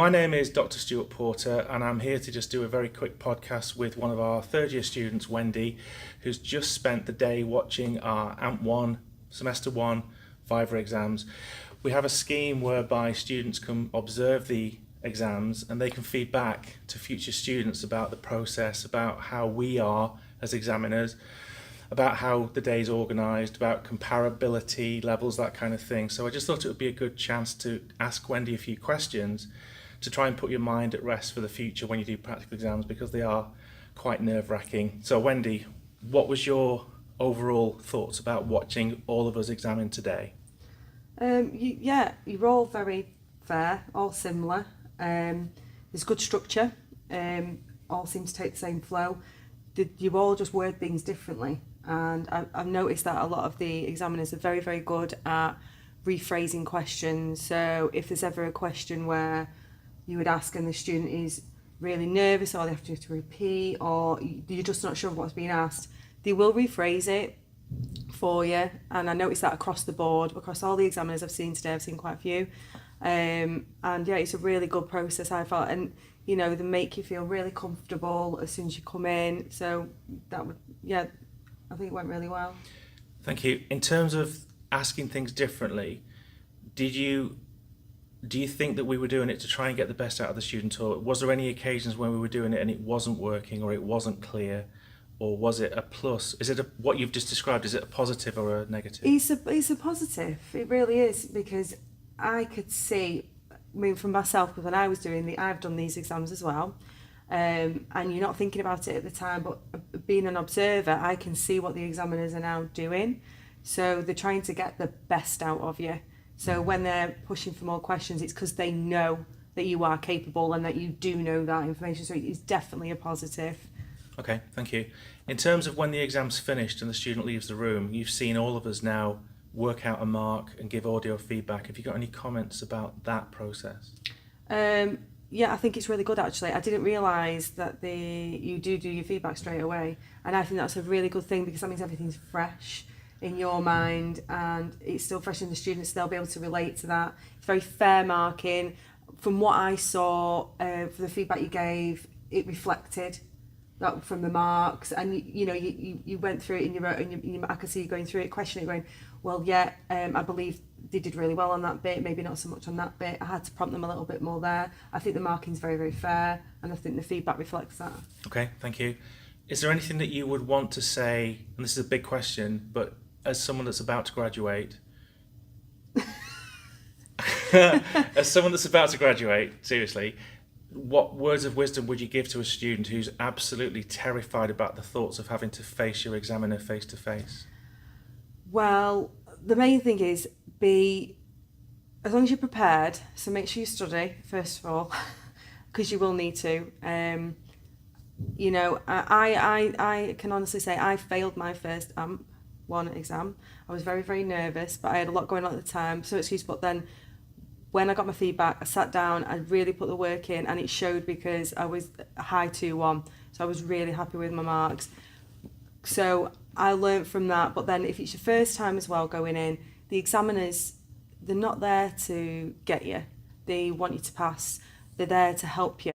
My name is Dr. Stuart Porter, and I'm here to just do a very quick podcast with one of our third year students, Wendy, who's just spent the day watching our AMP1, Semester 1, viva exams. We have a scheme whereby students can observe the exams and they can feed back to future students about the process, about how we are as examiners, about how the day is organised, about comparability levels, that kind of thing. So I just thought it would be a good chance to ask Wendy a few questions to try and put your mind at rest for the future when you do practical exams, because they are quite nerve-wracking. So Wendy, what was your overall thoughts about watching all of us examine today? You're all very fair, all similar. There's good structure, all seem to take the same flow. You all just word things differently, and I've noticed that a lot of the examiners are very, very good at rephrasing questions. So if there's ever a question where you would ask and the student is really nervous, or they have to repeat, or you're just not sure of what's being asked, they will rephrase it for you. And I noticed that across the board, across all the examiners I've seen today. I've seen quite a few, and yeah, it's a really good process, I thought. And you know, they make you feel really comfortable as soon as you come in. So that would, yeah, I think it went really well. Thank you. In terms of asking things differently, do you think that we were doing it to try and get the best out of the student, or was there any occasions when we were doing it and it wasn't working, or it wasn't clear, or was it a plus? Is it what you've just described, is it a positive or a negative? It's a positive, it really is, because I could see, I mean, from myself, because when I was I've done these exams as well, and you're not thinking about it at the time, but being an observer, I can see what the examiners are now doing. So they're trying to get the best out of you. So when they're pushing for more questions, it's because they know that you are capable and that you do know that information. So it's definitely a positive. Okay, thank you. In terms of when the exam's finished and the student leaves the room, you've seen all of us now work out a mark and give audio feedback. Have you got any comments about that process? Yeah, I think it's really good, actually. I didn't realise that you do your feedback straight away, and I think that's a really good thing, because that means everything's fresh in your mind and it's still fresh in the students. They'll be able to relate to that. It's very fair marking. From what I saw, for the feedback you gave, it reflected that from the marks, and you went through it I could see you going through it, questioning it, going, well, yeah, I believe they did really well on that bit, maybe not so much on that bit. I had to prompt them a little bit more there. I think the marking's very, very fair, and I think the feedback reflects that. Okay, thank you. Is there anything that you would want to say, and this is a big question, but as someone that's about to graduate, seriously, what words of wisdom would you give to a student who's absolutely terrified about the thoughts of having to face your examiner face to face? Well, the main thing is as long as you're prepared, so make sure you study, first of all, because you will need to. You know, I can honestly say I failed my first AMP1 exam. I was very, very nervous, but I had a lot going on at the time, so excuse, but then when I got my feedback, I sat down, I really put the work in, and it showed, because I was a high 2-1, so I was really happy with my marks. So I learned from that. But then if it's your first time as well going in, the examiners, they're not there to get you. They want you to pass. They're there to help you.